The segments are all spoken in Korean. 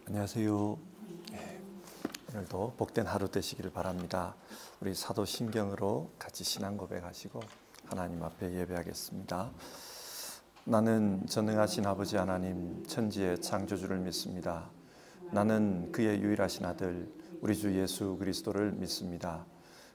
안녕하세요. 오늘도 복된 하루 되시기를 바랍니다. 우리 사도신경으로 같이 신앙 고백하시고 하나님 앞에 예배하겠습니다. 나는 전능하신 아버지 하나님 천지의 창조주를 믿습니다. 나는 그의 유일하신 아들 우리 주 예수 그리스도를 믿습니다.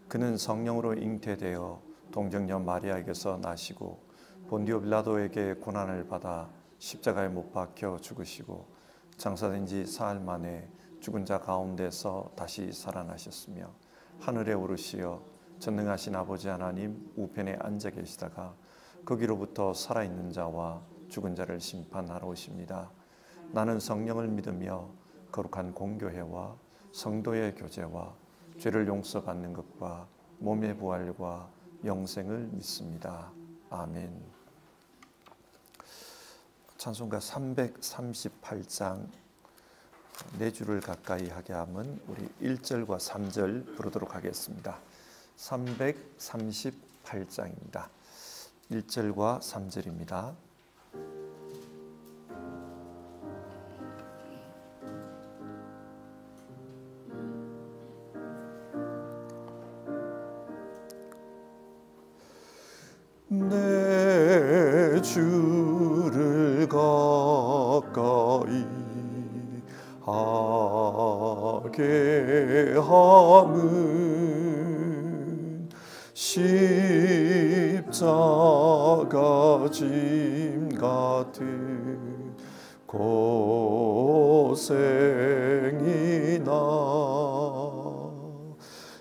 그는 성령으로 잉태되어 동정녀 마리아에게서 나시고 본디오 빌라도에게 고난을 받아 십자가에 못 박혀 죽으시고 장사된 지 사흘 만에 죽은 자 가운데서 다시 살아나셨으며 하늘에 오르시어 전능하신 아버지 하나님 우편에 앉아 계시다가 거기로부터 살아있는 자와 죽은 자를 심판하러 오십니다. 나는 성령을 믿으며 거룩한 공교회와 성도의 교제와 죄를 용서받는 것과 몸의 부활과 영생을 믿습니다. 아멘. 찬송가 338장 내 주를 가까이 하게 함은 우리 1절과 3절 부르도록 하겠습니다. 338장입니다. 1절과 3절입니다. 내 주를 가까이 하게 함은 십자가 짐 같은 고생이나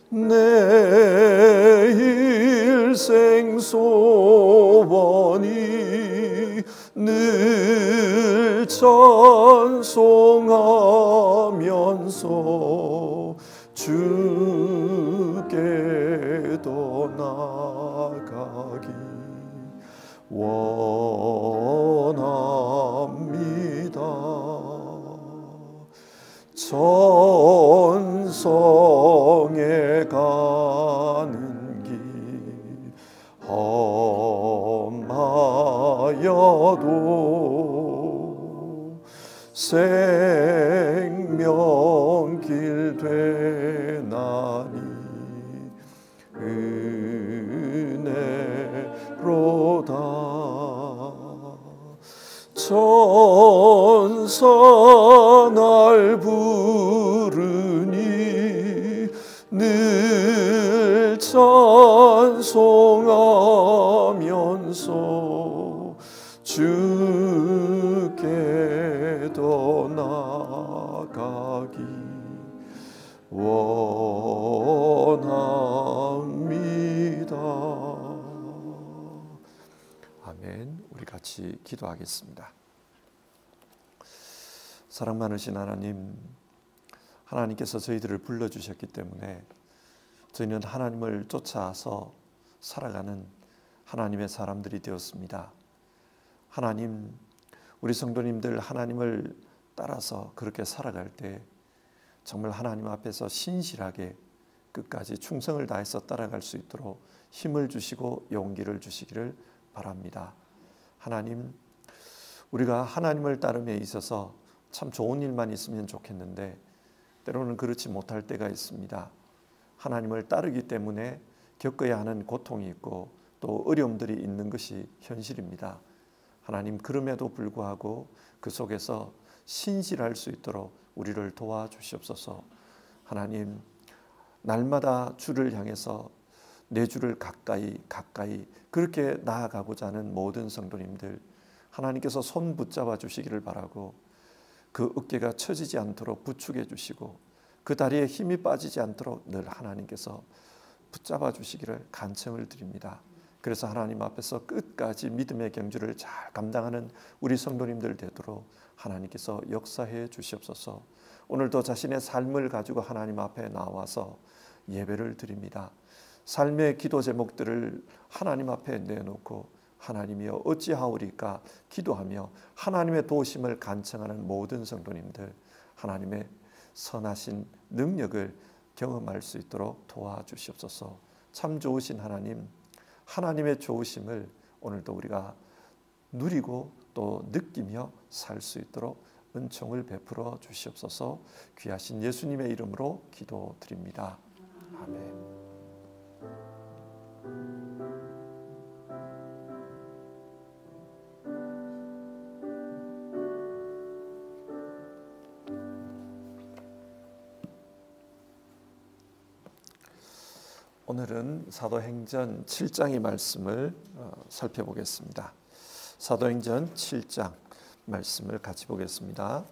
내 일생 소원이 늘 찬송하면서 주께도 나가기 원합니다. 천성에 가는 길 험하여도 생명길 되나니 은혜로다. 천사 날 부르니 늘 찬송하면서 주께도 나가기 원합니다. 아멘. 우리 같이 기도하겠습니다. 사랑 많으신 하나님, 하나님께서 저희들을 불러주셨기 때문에 저희는 하나님을 쫓아서 살아가는 하나님의 사람들이 되었습니다. 하나님, 우리 성도님들 하나님을 따라서 그렇게 살아갈 때 정말 하나님 앞에서 신실하게 끝까지 충성을 다해서 따라갈 수 있도록 힘을 주시고 용기를 주시기를 바랍니다. 하나님, 우리가 하나님을 따름에 있어서 참 좋은 일만 있으면 좋겠는데 때로는 그렇지 못할 때가 있습니다. 하나님을 따르기 때문에 겪어야 하는 고통이 있고 또 어려움들이 있는 것이 현실입니다. 하나님, 그럼에도 불구하고 그 속에서 신실할 수 있도록 우리를 도와주시옵소서. 하나님, 날마다 주를 향해서 내 주를 가까이 그렇게 나아가고자 하는 모든 성도님들 하나님께서 손 붙잡아 주시기를 바라고 그 어깨가 처지지 않도록 부축해 주시고 그 다리에 힘이 빠지지 않도록 늘 하나님께서 붙잡아 주시기를 간청을 드립니다. 그래서 하나님 앞에서 끝까지 믿음의 경주를 잘 감당하는 우리 성도님들 되도록 하나님께서 역사해 주시옵소서. 오늘도 자신의 삶을 가지고 하나님 앞에 나와서 예배를 드립니다. 삶의 기도 제목들을 하나님 앞에 내놓고 하나님이여 어찌하오리까 기도하며 하나님의 도우심을 간청하는 모든 성도님들 하나님의 선하신 능력을 경험할 수 있도록 도와주시옵소서. 참 좋으신 하나님, 하나님의 좋으심을 오늘도 우리가 누리고 또 느끼며 살 수 있도록 은총을 베풀어 주시옵소서. 귀하신 예수님의 이름으로 기도드립니다. 아멘. 오늘은 사도행전 7장의 말씀을 살펴보겠습니다. 사도행전 7장 말씀을 같이 보겠습니다.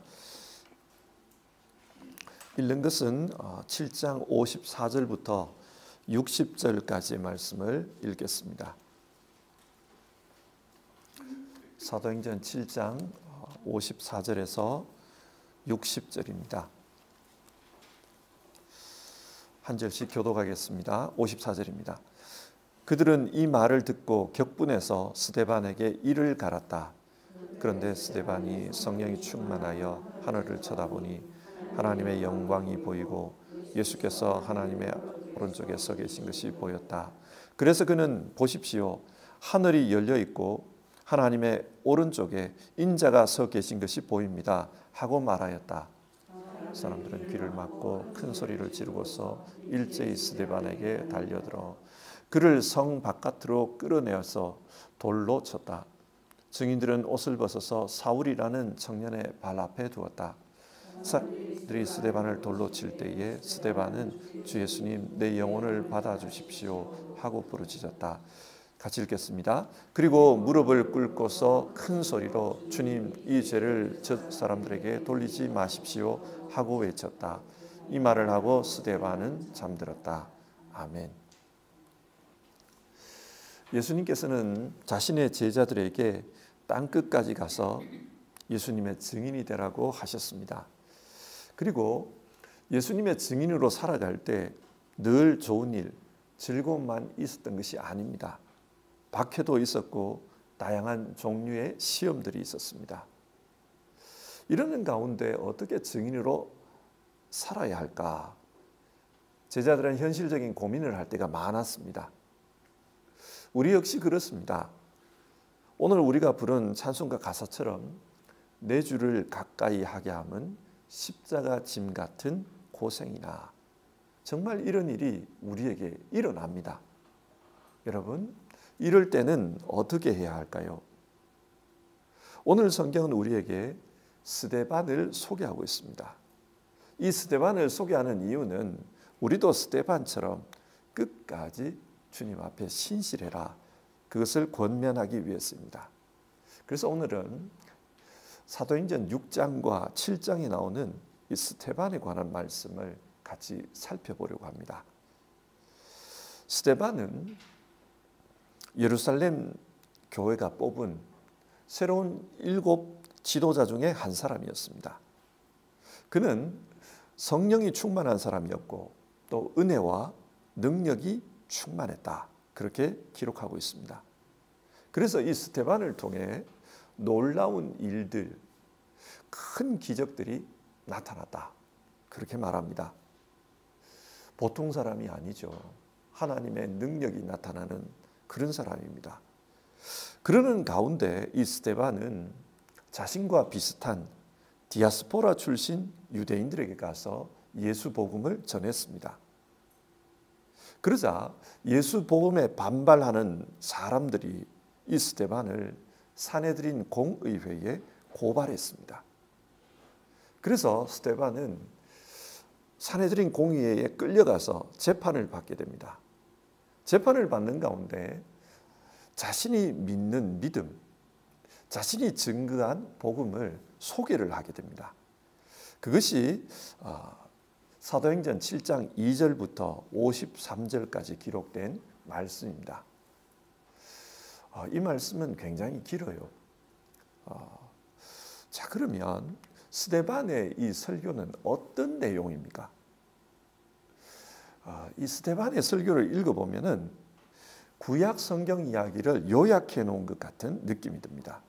읽는 것은 7장 54절부터 60절까지의 말씀을 읽겠습니다. 사도행전 7장 54절에서 60절입니다. 한 절씩 교독하겠습니다. 54절입니다. 그들은 이 말을 듣고 격분해서 스데반에게 이를 갈았다. 그런데 스데반이 성령이 충만하여 하늘을 쳐다보니 하나님의 영광이 보이고 예수께서 하나님의 오른쪽에 서 계신 것이 보였다. 그래서 그는 보십시오, 하늘이 열려 있고 하나님의 오른쪽에 인자가 서 계신 것이 보입니다 하고 말하였다. 사람들은 귀를 막고 큰 소리를 지르고서 일제히 스데반에게 달려들어 그를 성 바깥으로 끌어내어서 돌로 쳤다. 증인들은 옷을 벗어서 사울이라는 청년의 발 앞에 두었다. 사람들이 스데반을 돌로 칠 때에 스데반은 주 예수님, 내 영혼을 받아주십시오 하고 부르짖었다. 같이 읽겠습니다. 그리고 무릎을 꿇고서 큰 소리로 주님, 이 죄를 저 사람들에게 돌리지 마십시오 하고 외쳤다. 이 말을 하고 스데반은 잠들었다. 아멘. 예수님께서는 자신의 제자들에게 땅끝까지 가서 예수님의 증인이 되라고 하셨습니다. 그리고 예수님의 증인으로 살아갈 때 늘 좋은 일, 즐거움만 있었던 것이 아닙니다. 박해도 있었고 다양한 종류의 시험들이 있었습니다. 이러는 가운데 어떻게 증인으로 살아야 할까? 제자들은 현실적인 고민을 할 때가 많았습니다. 우리 역시 그렇습니다. 오늘 우리가 부른 찬송가 가사처럼 내 주를 가까이 하게 함은 십자가 짐 같은 고생이나, 정말 이런 일이 우리에게 일어납니다. 여러분, 이럴 때는 어떻게 해야 할까요? 오늘 성경은 우리에게 스데반을 소개하고 있습니다. 이 스데반을 소개하는 이유는 우리도 스데반처럼 끝까지 주님 앞에 신실해라, 그것을 권면하기 위해서입니다. 그래서 오늘은 사도행전 6장과 7장에 나오는 이 스데반에 관한 말씀을 같이 살펴보려고 합니다. 스데반은 예루살렘 교회가 뽑은 새로운 7 지도자 중에 한 사람이었습니다. 그는 성령이 충만한 사람이었고 또 은혜와 능력이 충만했다, 그렇게 기록하고 있습니다. 그래서 이 스데반을 통해 놀라운 일들, 큰 기적들이 나타났다, 그렇게 말합니다. 보통 사람이 아니죠. 하나님의 능력이 나타나는 그런 사람입니다. 그러는 가운데 이 스데반은 자신과 비슷한 디아스포라 출신 유대인들에게 가서 예수 복음을 전했습니다. 그러자 예수 복음에 반발하는 사람들이 이 스데반을 사내들인 공의회에 고발했습니다. 그래서 스데반은 사내들인 공의회에 끌려가서 재판을 받게 됩니다. 재판을 받는 가운데 자신이 믿는 믿음, 자신이 증거한 복음을 소개를 하게 됩니다. 그것이 사도행전 7장 2절부터 53절까지 기록된 말씀입니다. 이 말씀은 굉장히 길어요. 자, 그러면 스데반의 이 설교는 어떤 내용입니까? 이 스데반의 설교를 읽어보면은 구약 성경 이야기를 요약해 놓은 것 같은 느낌이 듭니다.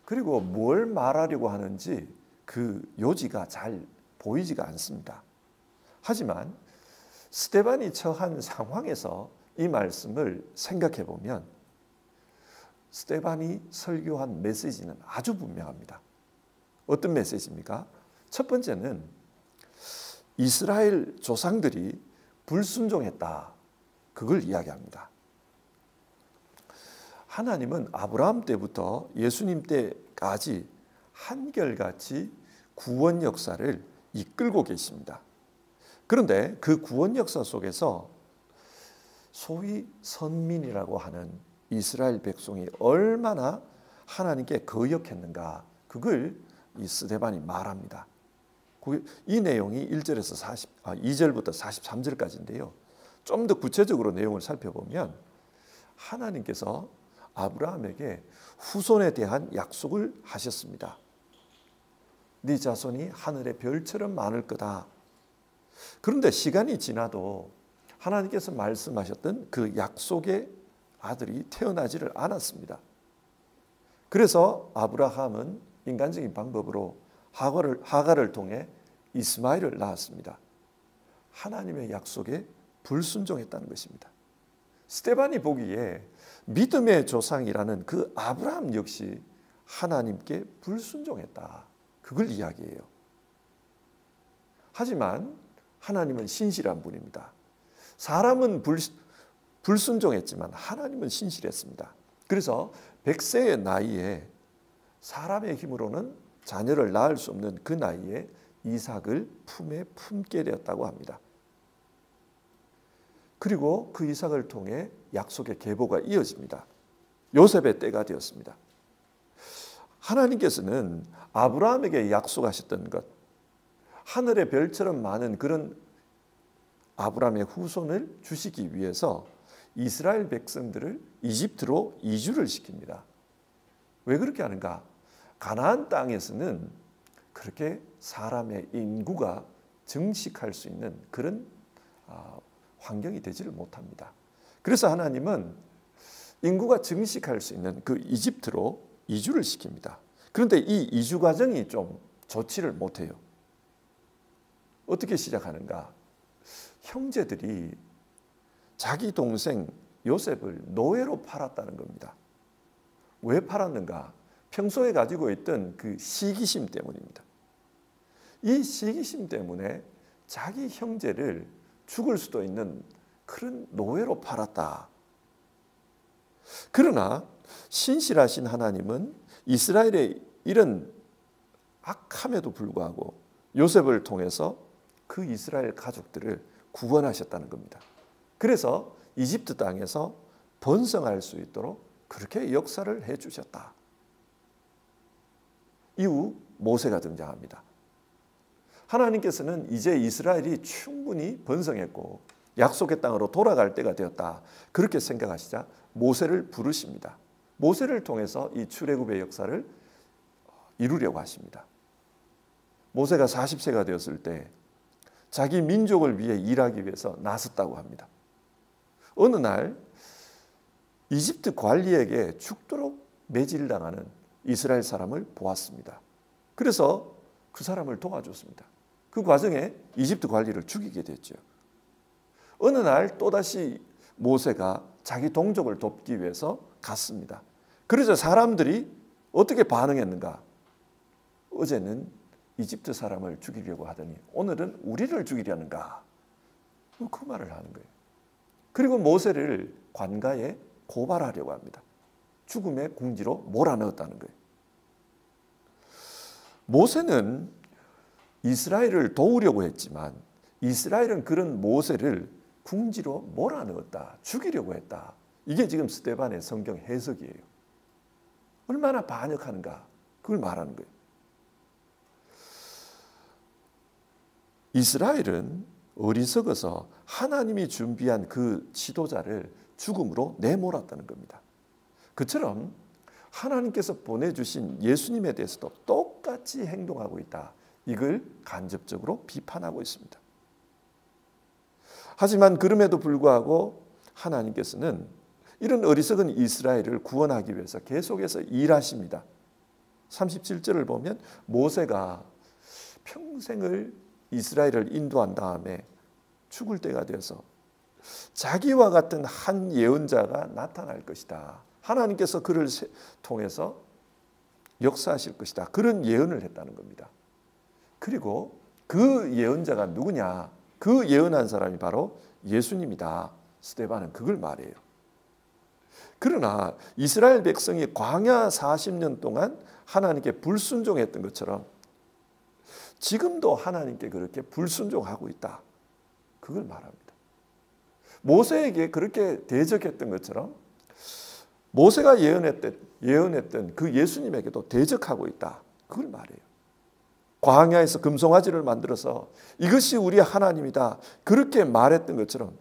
그리고 뭘 말하려고 하는지 그 요지가 잘 보이지가 않습니다. 하지만 스데반이 처한 상황에서 이 말씀을 생각해 보면 스데반이 설교한 메시지는 아주 분명합니다. 어떤 메시지입니까? 첫 번째는 이스라엘 조상들이 불순종했다. 그걸 이야기합니다. 하나님은 아브라함 때부터 예수님 때까지 한결같이 구원 역사를 이끌고 계십니다. 그런데 그 구원 역사 속에서 소위 선민이라고 하는 이스라엘 백성이 얼마나 하나님께 거역했는가, 그걸 이 스데반이 말합니다. 이 내용이 2절부터 43절까지인데요. 좀 더 구체적으로 내용을 살펴보면 하나님께서 아브라함에게 후손에 대한 약속을 하셨습니다. 네 자손이 하늘의 별처럼 많을 거다. 그런데 시간이 지나도 하나님께서 말씀하셨던 그 약속의 아들이 태어나지를 않았습니다. 그래서 아브라함은 인간적인 방법으로 하갈을 통해 이스마엘을 낳았습니다. 하나님의 약속에 불순종했다는 것입니다. 스데반이 보기에 믿음의 조상이라는 그 아브라함 역시 하나님께 불순종했다. 그걸 이야기해요. 하지만 하나님은 신실한 분입니다. 사람은 불순종했지만 하나님은 신실했습니다. 그래서 100세의 나이에 사람의 힘으로는 자녀를 낳을 수 없는 그 나이에 이삭을 품에 품게 되었다고 합니다. 그리고 그 이삭을 통해 약속의 계보가 이어집니다. 요셉의 때가 되었습니다. 하나님께서는 아브라함에게 약속하셨던 것, 하늘의 별처럼 많은 그런 아브라함의 후손을 주시기 위해서 이스라엘 백성들을 이집트로 이주를 시킵니다. 왜 그렇게 하는가? 가나안 땅에서는 그렇게 사람의 인구가 증식할 수 있는 그런 환경이 되지를 못합니다. 그래서 하나님은 인구가 증식할 수 있는 그 이집트로 이주를 시킵니다. 그런데 이 이주 과정이 좀 좋지를 못해요. 어떻게 시작하는가? 형제들이 자기 동생 요셉을 노예로 팔았다는 겁니다. 왜 팔았는가? 평소에 가지고 있던 그 시기심 때문입니다. 이 시기심 때문에 자기 형제를 죽을 수도 있는 그런 노예로 팔았다. 그러나 신실하신 하나님은 이스라엘의 이런 악함에도 불구하고 요셉을 통해서 그 이스라엘 가족들을 구원하셨다는 겁니다. 그래서 이집트 땅에서 번성할 수 있도록 그렇게 역사를 해주셨다. 이후 모세가 등장합니다. 하나님께서는 이제 이스라엘이 충분히 번성했고 약속의 땅으로 돌아갈 때가 되었다. 그렇게 생각하시자 모세를 부르십니다. 모세를 통해서 이 출애굽의 역사를 이루려고 하십니다. 모세가 40세가 되었을 때 자기 민족을 위해 일하기 위해서 나섰다고 합니다. 어느 날 이집트 관리에게 죽도록 매질당하는 이스라엘 사람을 보았습니다. 그래서 그 사람을 도와줬습니다. 그 과정에 이집트 관리를 죽이게 됐죠. 어느 날 또다시 모세가 자기 동족을 돕기 위해서 갔습니다. 그래서 사람들이 어떻게 반응했는가? 어제는 이집트 사람을 죽이려고 하더니 오늘은 우리를 죽이려는가? 그 말을 하는 거예요. 그리고 모세를 관가에 고발하려고 합니다. 죽음의 궁지로 몰아넣었다는 거예요. 모세는 이스라엘을 도우려고 했지만 이스라엘은 그런 모세를 궁지로 몰아넣었다. 죽이려고 했다. 이게 지금 스데반의 성경 해석이에요. 얼마나 반역하는가? 그걸 말하는 거예요. 이스라엘은 어리석어서 하나님이 준비한 그 지도자를 죽음으로 내몰았다는 겁니다. 그처럼 하나님께서 보내주신 예수님에 대해서도 똑같이 행동하고 있다. 이걸 간접적으로 비판하고 있습니다. 하지만 그럼에도 불구하고 하나님께서는 이런 어리석은 이스라엘을 구원하기 위해서 계속해서 일하십니다. 37절을 보면 모세가 평생을 이스라엘을 인도한 다음에 죽을 때가 되어서 자기와 같은 한 예언자가 나타날 것이다. 하나님께서 그를 통해서 역사하실 것이다. 그런 예언을 했다는 겁니다. 그리고 그 예언자가 누구냐? 그 예언한 사람이 바로 예수님이다. 스데반은 그걸 말해요. 그러나 이스라엘 백성이 광야 40년 동안 하나님께 불순종했던 것처럼 지금도 하나님께 그렇게 불순종하고 있다. 그걸 말합니다. 모세에게 그렇게 대적했던 것처럼 모세가 예언했던 그 예수님에게도 대적하고 있다. 그걸 말해요. 광야에서 금송아지를 만들어서 이것이 우리의 하나님이다. 그렇게 말했던 것처럼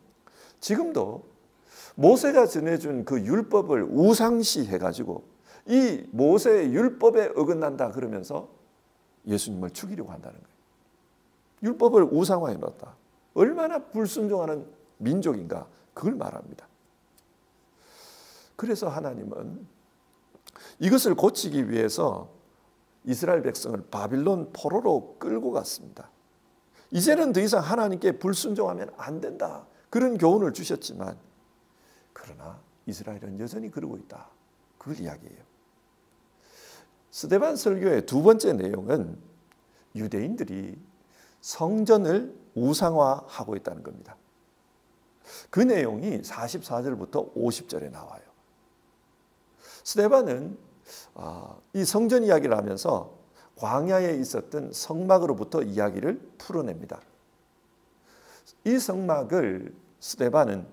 지금도 모세가 전해준 그 율법을 우상시해가지고 이 모세의 율법에 어긋난다 그러면서 예수님을 죽이려고 한다는 거예요. 율법을 우상화해놨다. 얼마나 불순종하는 민족인가 그걸 말합니다. 그래서 하나님은 이것을 고치기 위해서 이스라엘 백성을 바빌론 포로로 끌고 갔습니다. 이제는 더 이상 하나님께 불순종하면 안 된다. 그런 교훈을 주셨지만 그러나 이스라엘은 여전히 그러고 있다. 그걸 이야기해요. 스데반 설교의 두 번째 내용은 유대인들이 성전을 우상화하고 있다는 겁니다. 그 내용이 44절부터 50절에 나와요. 스데반은 이 성전 이야기를 하면서 광야에 있었던 성막으로부터 이야기를 풀어냅니다. 이 성막을 스데반은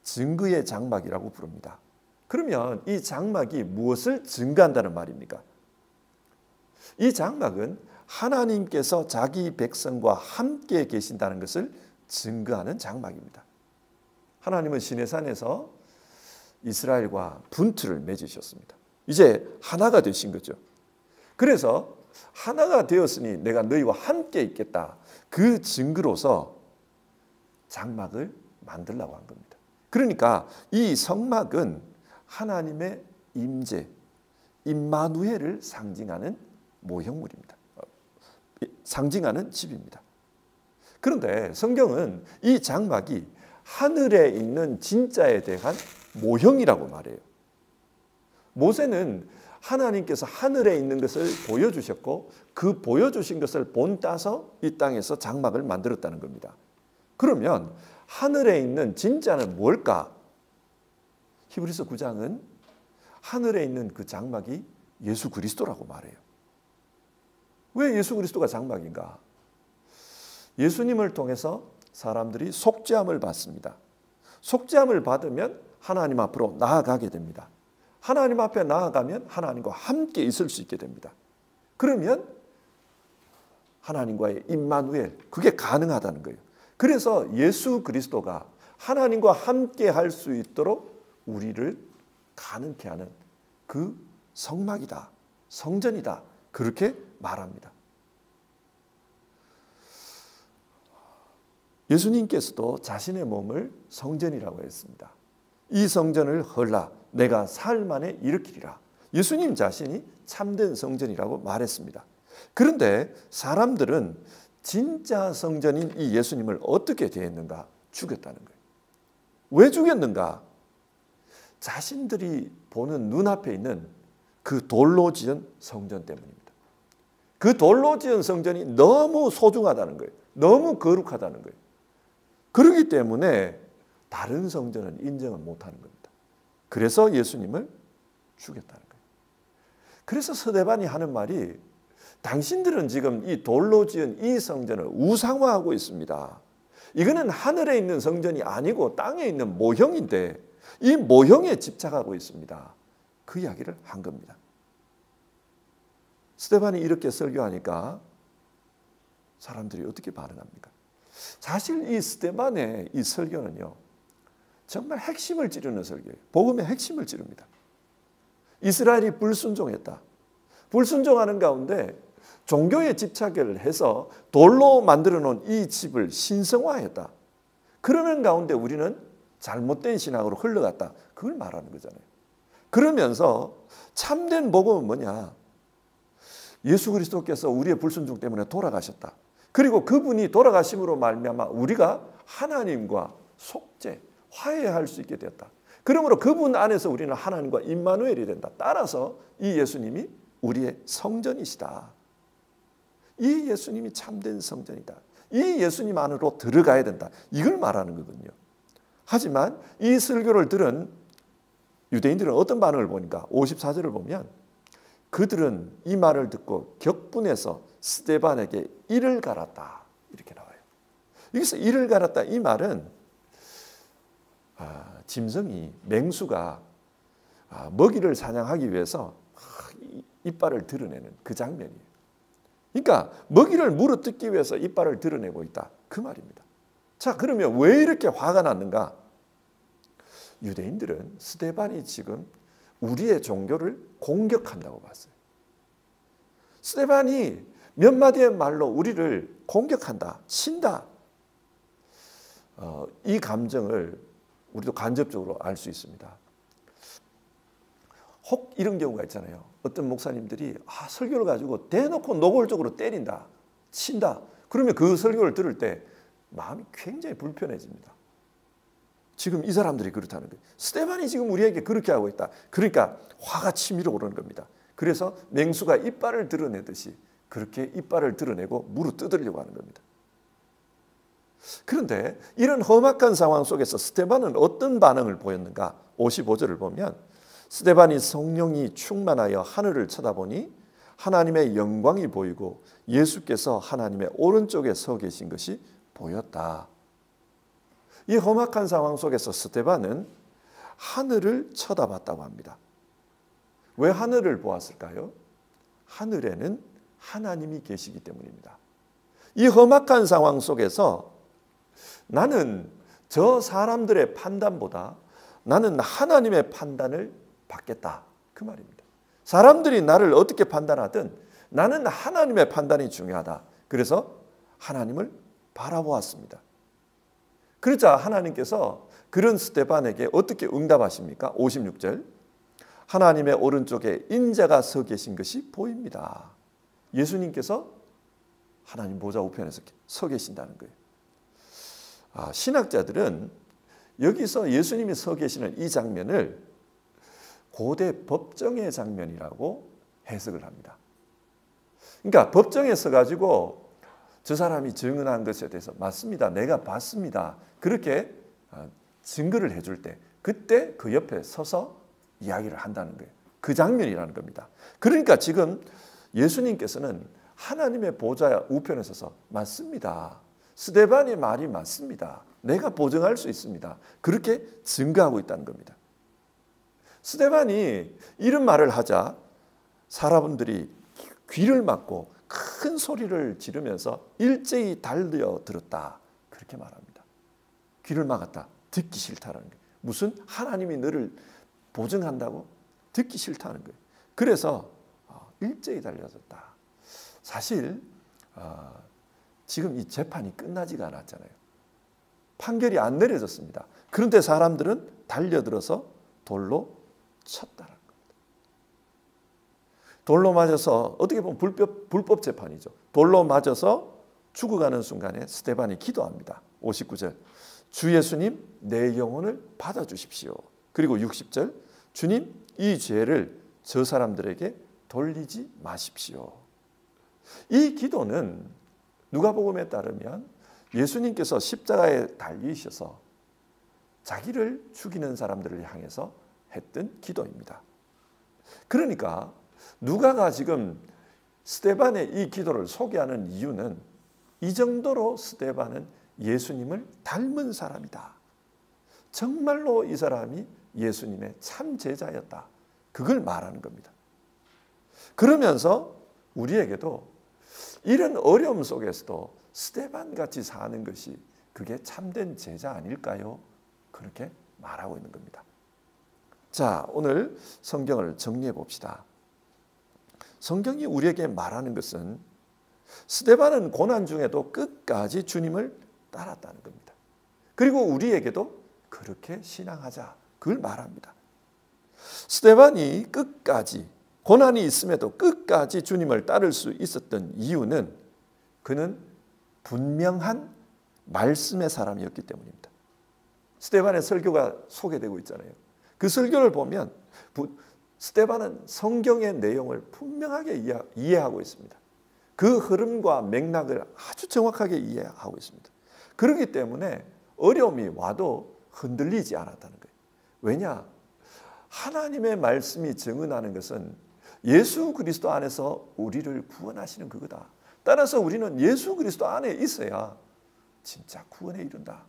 증거의 장막이라고 부릅니다. 그러면 이 장막이 무엇을 증거한다는 말입니까? 이 장막은 하나님께서 자기 백성과 함께 계신다는 것을 증거하는 장막입니다. 하나님은 시내산에서 이스라엘과 분투를 맺으셨습니다. 이제 하나가 되신 거죠. 그래서 하나가 되었으니 내가 너희와 함께 있겠다. 그 증거로서 장막을 만들려고 한 겁니다. 그러니까 이 성막은 하나님의 임재, 임마누엘을 상징하는 모형물입니다. 상징하는 집입니다. 그런데 성경은 이 장막이 하늘에 있는 진짜에 대한 모형이라고 말해요. 모세는 하나님께서 하늘에 있는 것을 보여주셨고 그 보여주신 것을 본따서 이 땅에서 장막을 만들었다는 겁니다. 그러면 하늘에 있는 진짜는 뭘까? 히브리서 9장은 하늘에 있는 그 장막이 예수 그리스도라고 말해요. 왜 예수 그리스도가 장막인가? 예수님을 통해서 사람들이 속죄함을 받습니다. 속죄함을 받으면 하나님 앞으로 나아가게 됩니다. 하나님 앞에 나아가면 하나님과 함께 있을 수 있게 됩니다. 그러면 하나님과의 임마누엘, 그게 가능하다는 거예요. 그래서 예수 그리스도가 하나님과 함께 할 수 있도록 우리를 가능케 하는 그 성막이다, 성전이다, 그렇게 말합니다. 예수님께서도 자신의 몸을 성전이라고 했습니다. 이 성전을 헐라 내가 사흘 만에 일으키리라. 예수님 자신이 참된 성전이라고 말했습니다. 그런데 사람들은 진짜 성전인 이 예수님을 어떻게 대했는가? 죽였다는 거예요. 왜 죽였는가? 자신들이 보는 눈앞에 있는 그 돌로 지은 성전 때문입니다. 그 돌로 지은 성전이 너무 소중하다는 거예요. 너무 거룩하다는 거예요. 그렇기 때문에 다른 성전은 인정을 못하는 겁니다. 그래서 예수님을 죽였다는 거예요. 그래서 스데반이 하는 말이 당신들은 지금 이 돌로 지은 이 성전을 우상화하고 있습니다. 이거는 하늘에 있는 성전이 아니고 땅에 있는 모형인데 이 모형에 집착하고 있습니다. 그 이야기를 한 겁니다. 스데반이 이렇게 설교하니까 사람들이 어떻게 반응합니까? 사실 이 스데반의 이 설교는요, 정말 핵심을 찌르는 설교예요. 복음의 핵심을 찌릅니다. 이스라엘이 불순종했다. 불순종하는 가운데 종교에 집착을 해서 돌로 만들어 놓은 이 집을 신성화했다. 그러는 가운데 우리는 잘못된 신앙으로 흘러갔다. 그걸 말하는 거잖아요. 그러면서 참된 복음은 뭐냐? 예수 그리스도께서 우리의 불순종 때문에 돌아가셨다. 그리고 그분이 돌아가심으로 말미암아 우리가 하나님과 속죄, 화해할 수 있게 되었다. 그러므로 그분 안에서 우리는 하나님과 임마누엘이 된다. 따라서 이 예수님이 우리의 성전이시다. 이 예수님이 참된 성전이다. 이 예수님 안으로 들어가야 된다. 이걸 말하는 거거든요. 하지만 이 설교를 들은 유대인들은 어떤 반응을 보니까 54절을 보면 그들은 이 말을 듣고 격분해서 스데반에게 이를 갈았다. 이렇게 나와요. 여기서 이를 갈았다 이 말은 짐승이 맹수가 먹이를 사냥하기 위해서 이빨을 드러내는 그 장면이에요. 그러니까 먹이를 물어뜯기 위해서 이빨을 드러내고 있다. 그 말입니다. 자, 그러면 왜 이렇게 화가 났는가? 유대인들은 스데반이 지금 우리의 종교를 공격한다고 봤어요. 스데반이 몇 마디의 말로 우리를 공격한다, 친다. 이 감정을 우리도 간접적으로 알 수 있습니다. 혹 이런 경우가 있잖아요. 어떤 목사님들이 설교를 가지고 대놓고 노골적으로 때린다, 친다. 그러면 그 설교를 들을 때 마음이 굉장히 불편해집니다. 지금 이 사람들이 그렇다는 거예요. 스데반이 지금 우리에게 그렇게 하고 있다. 그러니까 화가 치밀어 오르는 겁니다. 그래서 맹수가 이빨을 드러내듯이 그렇게 이빨을 드러내고 물어 뜯으려고 하는 겁니다. 그런데 이런 험악한 상황 속에서 스데반은 어떤 반응을 보였는가? 55절을 보면 스데반이 성령이 충만하여 하늘을 쳐다보니 하나님의 영광이 보이고 예수께서 하나님의 오른쪽에 서 계신 것이 보였다. 이 험악한 상황 속에서 스데반은 하늘을 쳐다봤다고 합니다. 왜 하늘을 보았을까요? 하늘에는 하나님이 계시기 때문입니다. 이 험악한 상황 속에서 나는 저 사람들의 판단보다 나는 하나님의 판단을 받겠다. 그 말입니다. 사람들이 나를 어떻게 판단하든 나는 하나님의 판단이 중요하다. 그래서 하나님을 바라보았습니다. 그러자 하나님께서 그런 스데반에게 어떻게 응답하십니까? 56절. 하나님의 오른쪽에 인자가 서 계신 것이 보입니다. 예수님께서 하나님 보좌 우편에서 서 계신다는 거예요. 신학자들은 여기서 예수님이 서 계시는 이 장면을 고대 법정의 장면이라고 해석을 합니다. 그러니까 법정에 서가지고 저 사람이 증언한 것에 대해서 맞습니다. 내가 봤습니다. 그렇게 증거를 해줄 때 그때 그 옆에 서서 이야기를 한다는 거예요. 그 장면이라는 겁니다. 그러니까 지금 예수님께서는 하나님의 보좌 우편에 서서 맞습니다. 스데반의 말이 맞습니다. 내가 보증할 수 있습니다. 그렇게 증거하고 있다는 겁니다. 스데반이 이런 말을 하자 사람들이 귀를 막고 큰 소리를 지르면서 일제히 달려 들었다. 그렇게 말합니다. 귀를 막았다. 듣기 싫다는 거예요. 무슨 하나님이 너를 보증한다고? 듣기 싫다는 거예요. 그래서 일제히 달려들었다. 사실 지금 이 재판이 끝나지가 않았잖아요. 판결이 안 내려졌습니다. 그런데 사람들은 달려들어서 돌로 쳤다는 겁니다. 돌로 맞아서 어떻게 보면 불법 재판이죠. 돌로 맞아서 죽어가는 순간에 스데반이 기도합니다. 59절. 주 예수님 내 영혼을 받아주십시오. 그리고 60절. 주님 이 죄를 저 사람들에게 돌리지 마십시오. 이 기도는 누가복음에 따르면 예수님께서 십자가에 달리셔서 자기를 죽이는 사람들을 향해서 했던 기도입니다. 그러니까 누가가 지금 스데반의 이 기도를 소개하는 이유는 이 정도로 스데반은 예수님을 닮은 사람이다. 정말로 이 사람이 예수님의 참 제자였다. 그걸 말하는 겁니다. 그러면서 우리에게도 이런 어려움 속에서도 스데반같이 사는 것이 그게 참된 제자 아닐까요? 그렇게 말하고 있는 겁니다. 자, 오늘 성경을 정리해 봅시다. 성경이 우리에게 말하는 것은 스데반은 고난 중에도 끝까지 주님을 따랐다는 겁니다. 그리고 우리에게도 그렇게 신앙하자. 그걸 말합니다. 스데반이 끝까지 고난이 있음에도 끝까지 주님을 따를 수 있었던 이유는 그는 분명한 말씀의 사람이었기 때문입니다. 스데반의 설교가 소개되고 있잖아요. 그 설교를 보면 스데반은 성경의 내용을 분명하게 이해하고 있습니다. 그 흐름과 맥락을 아주 정확하게 이해하고 있습니다. 그렇기 때문에 어려움이 와도 흔들리지 않았다는 거예요. 왜냐? 하나님의 말씀이 증언하는 것은 예수 그리스도 안에서 우리를 구원하시는 그거다. 따라서 우리는 예수 그리스도 안에 있어야 진짜 구원에 이른다.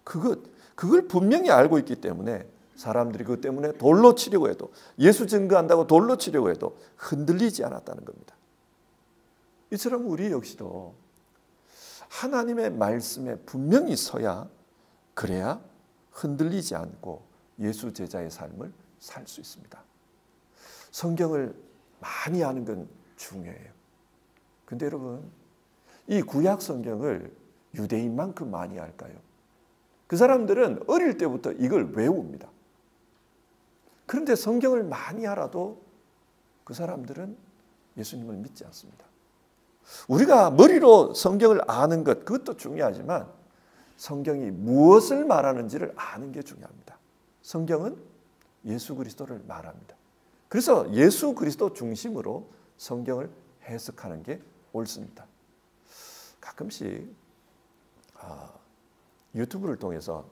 그걸 분명히 알고 있기 때문에 사람들이 그것 때문에 돌로 치려고 해도, 예수 증거한다고 돌로 치려고 해도 흔들리지 않았다는 겁니다. 이처럼 우리 역시도 하나님의 말씀에 분명히 서야, 그래야 흔들리지 않고 예수 제자의 삶을 살 수 있습니다. 성경을 많이 아는 건 중요해요. 근데 여러분, 이 구약 성경을 유대인만큼 많이 할까요? 그 사람들은 어릴 때부터 이걸 외웁니다. 그런데 성경을 많이 알아도 그 사람들은 예수님을 믿지 않습니다. 우리가 머리로 성경을 아는 것, 그것도 중요하지만 성경이 무엇을 말하는지를 아는 게 중요합니다. 성경은 예수 그리스도를 말합니다. 그래서 예수 그리스도 중심으로 성경을 해석하는 게 옳습니다. 가끔씩 유튜브를 통해서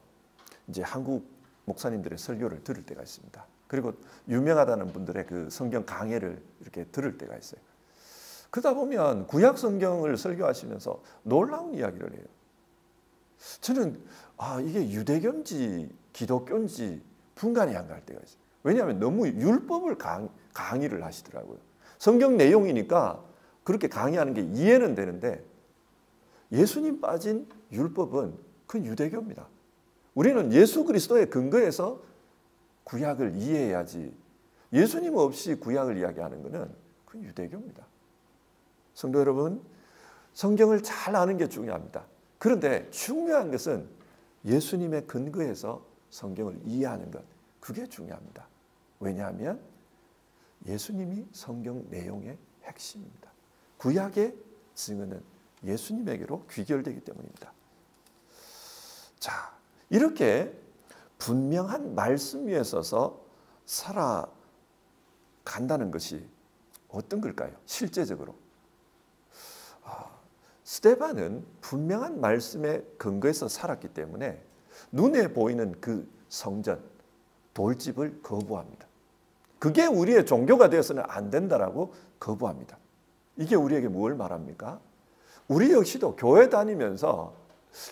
이제 한국 목사님들의 설교를 들을 때가 있습니다. 그리고 유명하다는 분들의 그 성경 강해를 이렇게 들을 때가 있어요. 그러다 보면 구약 성경을 설교하시면서 놀라운 이야기를 해요. 저는 이게 유대교인지 기독교인지 분간이 안 갈 때가 있어요. 왜냐하면 너무 율법을 강의를 하시더라고요. 성경 내용이니까 그렇게 강의하는 게 이해는 되는데, 예수님 빠진 율법은 그건 유대교입니다. 우리는 예수 그리스도의 근거에서 구약을 이해해야지, 예수님 없이 구약을 이야기하는 것은 그건 유대교입니다. 성도 여러분, 성경을 잘 아는 게 중요합니다. 그런데 중요한 것은 예수님의 근거에서 성경을 이해하는 것, 그게 중요합니다. 왜냐하면 예수님이 성경 내용의 핵심입니다. 구약의 증언은 예수님에게로 귀결되기 때문입니다. 자, 이렇게 분명한 말씀 위에 서서 살아간다는 것이 어떤 걸까요? 실제적으로 스데반은 분명한 말씀에 근거해서 살았기 때문에 눈에 보이는 그 성전, 돌집을 거부합니다. 그게 우리의 종교가 되어서는 안 된다라고 거부합니다. 이게 우리에게 뭘 말합니까? 우리 역시도 교회 다니면서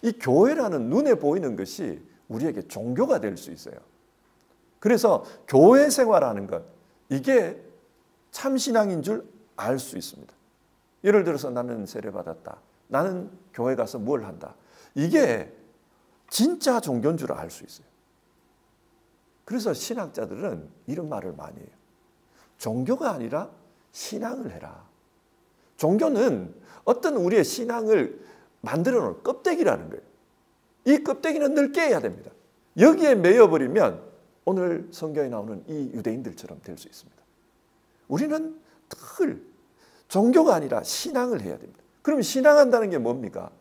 이 교회라는 눈에 보이는 것이 우리에게 종교가 될 수 있어요. 그래서 교회 생활하는 것, 이게 참신앙인 줄 알 수 있습니다. 예를 들어서 나는 세례받았다. 나는 교회 가서 뭘 한다. 이게 진짜 종교인 줄 알 수 있어요. 그래서 신학자들은 이런 말을 많이 해요. 종교가 아니라 신앙을 해라. 종교는 어떤 우리의 신앙을 만들어 놓은 껍데기라는 거예요. 이 껍데기는 늘 깨야 됩니다. 여기에 매여버리면 오늘 성경에 나오는 이 유대인들처럼 될 수 있습니다. 우리는 늘 종교가 아니라 신앙을 해야 됩니다. 그럼 신앙한다는 게 뭡니까?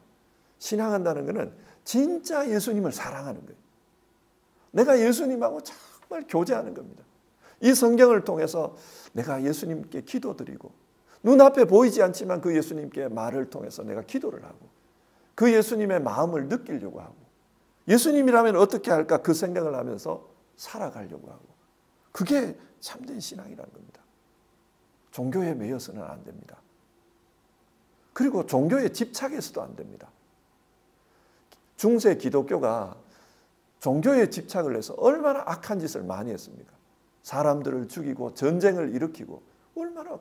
신앙한다는 것은 진짜 예수님을 사랑하는 거예요. 내가 예수님하고 정말 교제하는 겁니다. 이 성경을 통해서 내가 예수님께 기도드리고, 눈앞에 보이지 않지만 그 예수님께 말을 통해서 내가 기도를 하고, 그 예수님의 마음을 느끼려고 하고, 예수님이라면 어떻게 할까 그 생각을 하면서 살아가려고 하고, 그게 참된 신앙이라는 겁니다. 종교에 매여서는 안 됩니다. 그리고 종교에 집착해서도 안 됩니다. 중세 기독교가 종교에 집착을 해서 얼마나 악한 짓을 많이 했습니까? 사람들을 죽이고 전쟁을 일으키고, 얼마나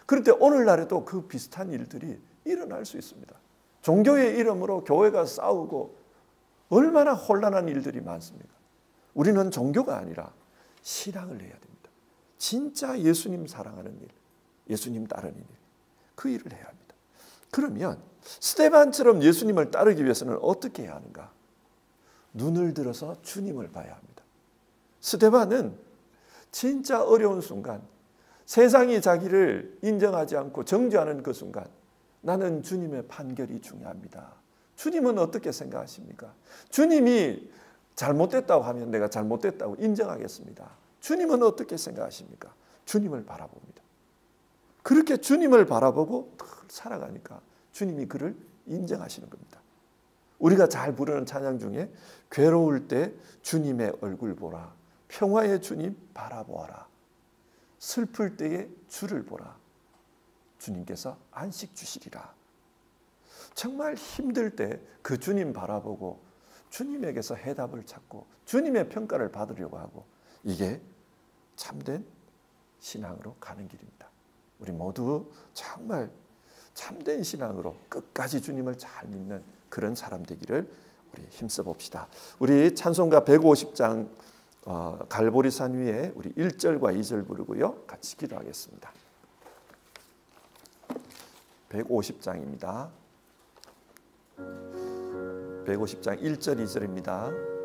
그런데 오늘날에도 그 비슷한 일들이 일어날 수 있습니다. 종교의 이름으로 교회가 싸우고 얼마나 혼란한 일들이 많습니까? 우리는 종교가 아니라 신앙을 해야 됩니다. 진짜 예수님 사랑하는 일, 예수님 따르는 일, 그 일을 해야 합니다. 그러면 스데반처럼 예수님을 따르기 위해서는 어떻게 해야 하는가? 눈을 들어서 주님을 봐야 합니다. 스데반은 진짜 어려운 순간, 세상이 자기를 인정하지 않고 정죄하는 그 순간, 나는 주님의 판결이 중요합니다. 주님은 어떻게 생각하십니까? 주님이 잘못됐다고 하면 내가 잘못됐다고 인정하겠습니다. 주님은 어떻게 생각하십니까? 주님을 바라봅니다. 그렇게 주님을 바라보고 살아가니까 주님이 그를 인정하시는 겁니다. 우리가 잘 부르는 찬양 중에 괴로울 때 주님의 얼굴 보라, 평화의 주님 바라보아라, 슬플 때에 주를 보라, 주님께서 안식 주시리라. 정말 힘들 때 그 주님 바라보고 주님에게서 해답을 찾고 주님의 평가를 받으려고 하고, 이게 참된 신앙으로 가는 길입니다. 우리 모두 정말 참된 신앙으로 끝까지 주님을 잘 믿는 그런 사람 되기를 우리 힘써 봅시다. 우리 찬송가 150장 갈보리산 위에 우리 1절과 2절 부르고요, 같이 기도하겠습니다. 150장입니다. 150장 1절 2절입니다.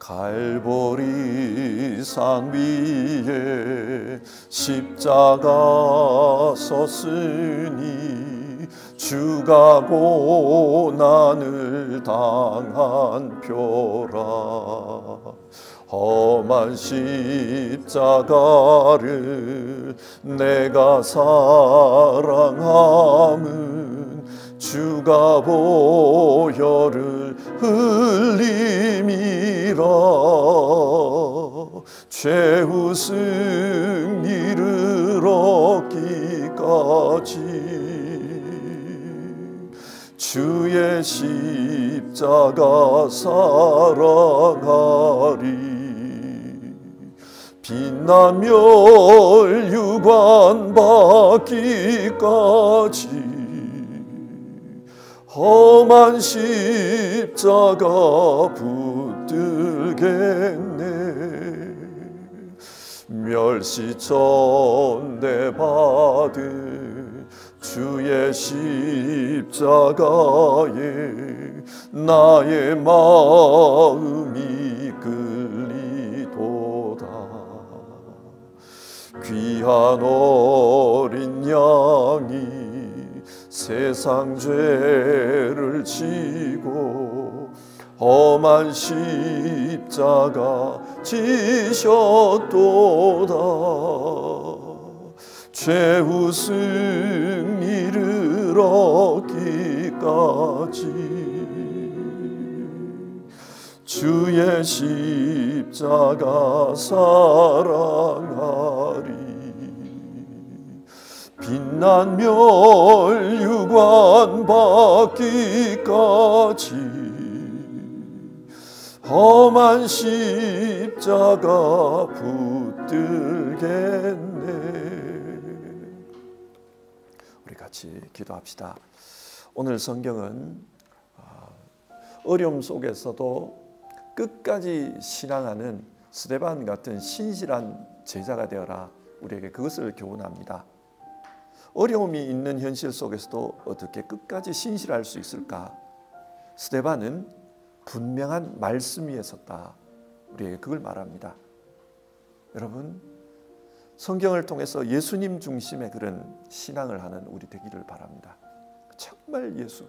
갈보리산 위에 십자가 섰으니 주가 고난을 당한 표라. 험한 십자가를 내가 사랑함은 주가 보혈을 흘림이라. 최후 승리를 얻기까지 주의 십자가 사랑하리. 빛난 멸류관 받기까지 험한 십자가 붙들겠네. 멸시천대 받은 주의 십자가에 나의 마음이 끌리도다. 귀한 어린 양이 세상 죄를 지고 험한 십자가 지셨도다. 최후 승리를 얻기까지 주의 십자가 사랑하리. 빛난 멸류관 받기까지 험한 십자가 붙들겠네. 우리 같이 기도합시다. 오늘 성경은 어려움 속에서도 끝까지 신앙하는 스데반 같은 신실한 제자가 되어라, 우리에게 그것을 교훈합니다. 어려움이 있는 현실 속에서도 어떻게 끝까지 신실할 수 있을까? 스데반은 분명한 말씀 위에 섰다, 우리에게 그걸 말합니다. 여러분, 성경을 통해서 예수님 중심의 그런 신앙을 하는 우리 되기를 바랍니다. 정말 예수,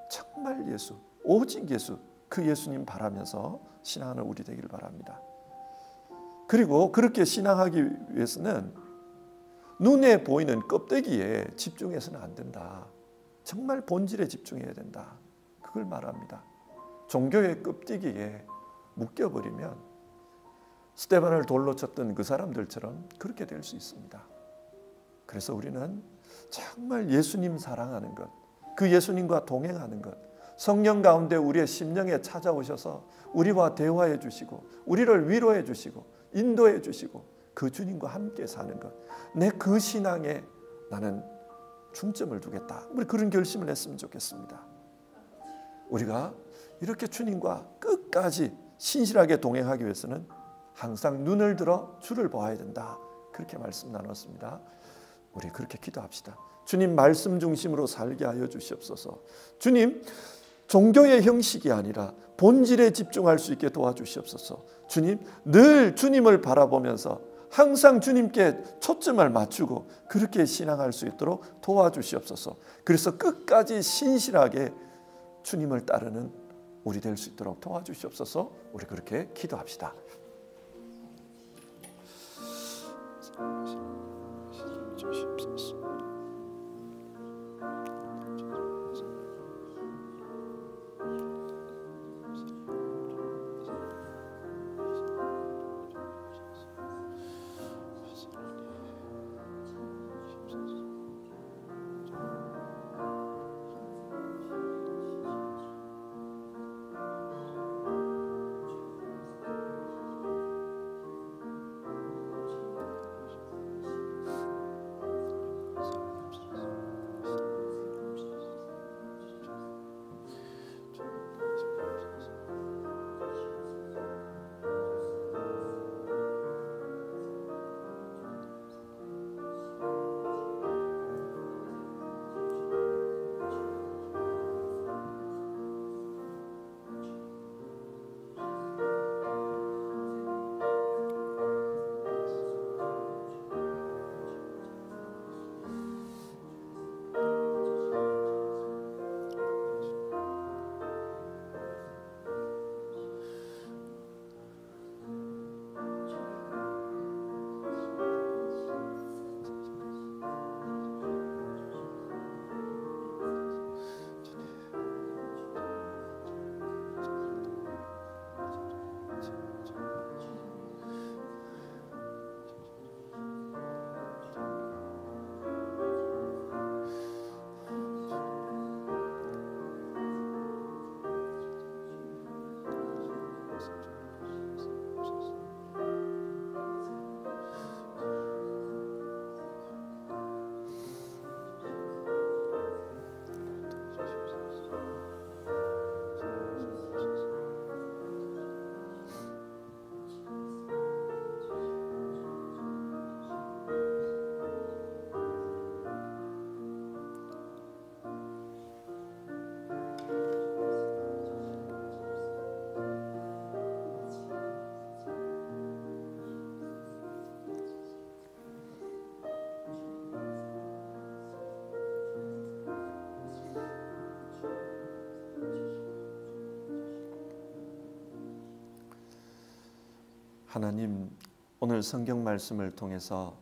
정말 예수, 오직 예수, 그 예수님 바라면서 신앙하는 우리 되기를 바랍니다. 그리고 그렇게 신앙하기 위해서는 눈에 보이는 껍데기에 집중해서는 안 된다. 정말 본질에 집중해야 된다. 그걸 말합니다. 종교의 껍데기에 묶여버리면 스데반을 돌로 쳤던 그 사람들처럼 그렇게 될 수 있습니다. 그래서 우리는 정말 예수님 사랑하는 것, 그 예수님과 동행하는 것, 성령 가운데 우리의 심령에 찾아오셔서 우리와 대화해 주시고 우리를 위로해 주시고 인도해 주시고 그 주님과 함께 사는 것, 내 그 신앙에 나는 중점을 두겠다. 우리 그런 결심을 했으면 좋겠습니다. 우리가 이렇게 주님과 끝까지 신실하게 동행하기 위해서는 항상 눈을 들어 주를 보아야 된다. 그렇게 말씀 나눴습니다. 우리 그렇게 기도합시다. 주님 말씀 중심으로 살게 하여 주시옵소서. 주님, 종교의 형식이 아니라 본질에 집중할 수 있게 도와주시옵소서. 주님, 늘 주님을 바라보면서 항상 주님께 초점을 맞추고 그렇게 신앙할 수 있도록 도와주시옵소서. 그래서 끝까지 신실하게 주님을 따르는 우리 될 수 있도록 도와주시옵소서. 우리 그렇게 기도합시다. 하나님, 오늘 성경 말씀을 통해서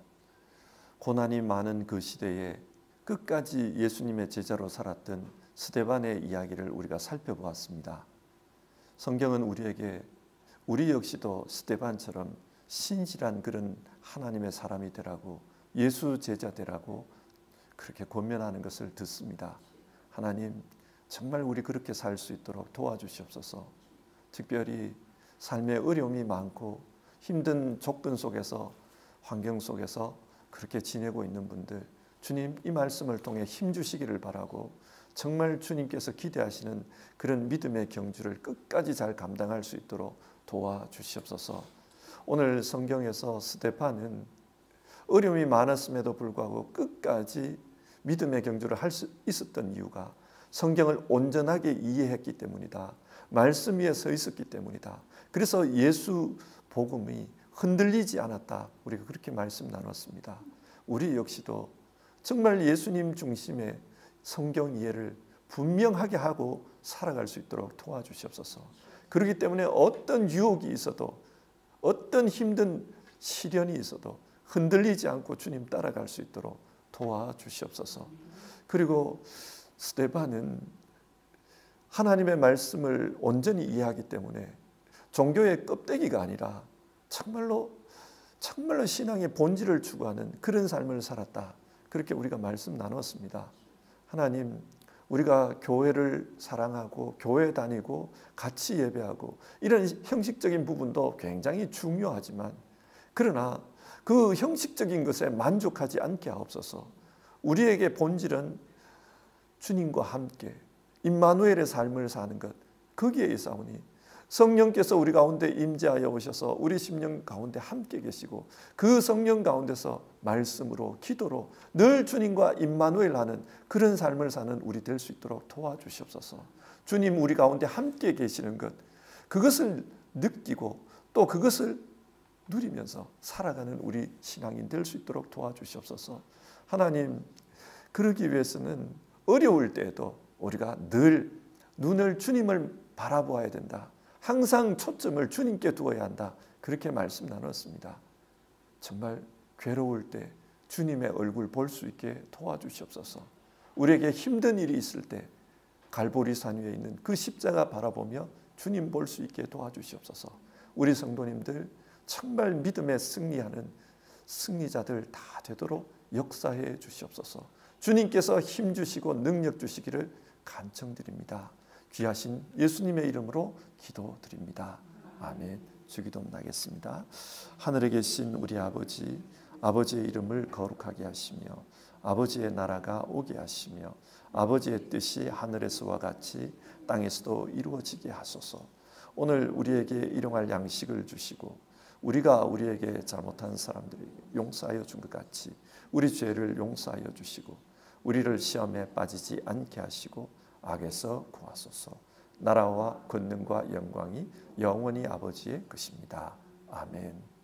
고난이 많은 그 시대에 끝까지 예수님의 제자로 살았던 스데반의 이야기를 우리가 살펴보았습니다. 성경은 우리에게 우리 역시도 스데반처럼 신실한 그런 하나님의 사람이 되라고, 예수 제자 되라고 그렇게 권면하는 것을 듣습니다. 하나님, 정말 우리 그렇게 살 수 있도록 도와주시옵소서. 특별히 삶의 어려움이 많고 힘든 조건 속에서, 환경 속에서 그렇게 지내고 있는 분들, 주님 이 말씀을 통해 힘 주시기를 바라고, 정말 주님께서 기대하시는 그런 믿음의 경주를 끝까지 잘 감당할 수 있도록 도와주시옵소서. 오늘 성경에서 스데반은 어려움이 많았음에도 불구하고 끝까지 믿음의 경주를 할 수 있었던 이유가 성경을 온전하게 이해했기 때문이다. 말씀 위에 서 있었기 때문이다. 그래서 예수 복음이 흔들리지 않았다. 우리가 그렇게 말씀 나눴습니다. 우리 역시도 정말 예수님 중심의 성경 이해를 분명하게 하고 살아갈 수 있도록 도와주시옵소서. 그렇기 때문에 어떤 유혹이 있어도, 어떤 힘든 시련이 있어도 흔들리지 않고 주님 따라갈 수 있도록 도와주시옵소서. 그리고 스데반은 하나님의 말씀을 온전히 이해하기 때문에 종교의 껍데기가 아니라 정말로 신앙의 본질을 추구하는 그런 삶을 살았다. 그렇게 우리가 말씀 나눴습니다. 하나님, 우리가 교회를 사랑하고 교회 다니고 같이 예배하고 이런 형식적인 부분도 굉장히 중요하지만, 그러나 그 형식적인 것에 만족하지 않게 하옵소서. 우리에게 본질은 주님과 함께 임마누엘의 삶을 사는 것, 거기에 있사오니 성령께서 우리 가운데 임재하여 오셔서 우리 심령 가운데 함께 계시고, 그 성령 가운데서 말씀으로 기도로 늘 주님과 임마누엘 하는 그런 삶을 사는 우리 될 수 있도록 도와주시옵소서. 주님 우리 가운데 함께 계시는 것, 그것을 느끼고 또 그것을 누리면서 살아가는 우리 신앙인 될 수 있도록 도와주시옵소서. 하나님, 그러기 위해서는 어려울 때에도 우리가 늘 눈을 주님을 바라보아야 된다. 항상 초점을 주님께 두어야 한다. 그렇게 말씀 나눴습니다. 정말 괴로울 때 주님의 얼굴 볼 수 있게 도와주시옵소서. 우리에게 힘든 일이 있을 때 갈보리산 위에 있는 그 십자가 바라보며 주님 볼 수 있게 도와주시옵소서. 우리 성도님들 정말 믿음에 승리하는 승리자들 다 되도록 역사해 주시옵소서. 주님께서 힘 주시고 능력 주시기를 간청드립니다. 귀하신 예수님의 이름으로 기도드립니다. 아멘. 주기도문하겠습니다. 하늘에 계신 우리 아버지, 아버지의 이름을 거룩하게 하시며 아버지의 나라가 오게 하시며 아버지의 뜻이 하늘에서와 같이 땅에서도 이루어지게 하소서. 오늘 우리에게 일용할 양식을 주시고 우리가 우리에게 잘못한 사람들에게 용서하여 준 것 같이 우리 죄를 용서하여 주시고 우리를 시험에 빠지지 않게 하시고 악에서 구하소서. 나라와 권능과 영광이 영원히 아버지의 것입니다. 아멘.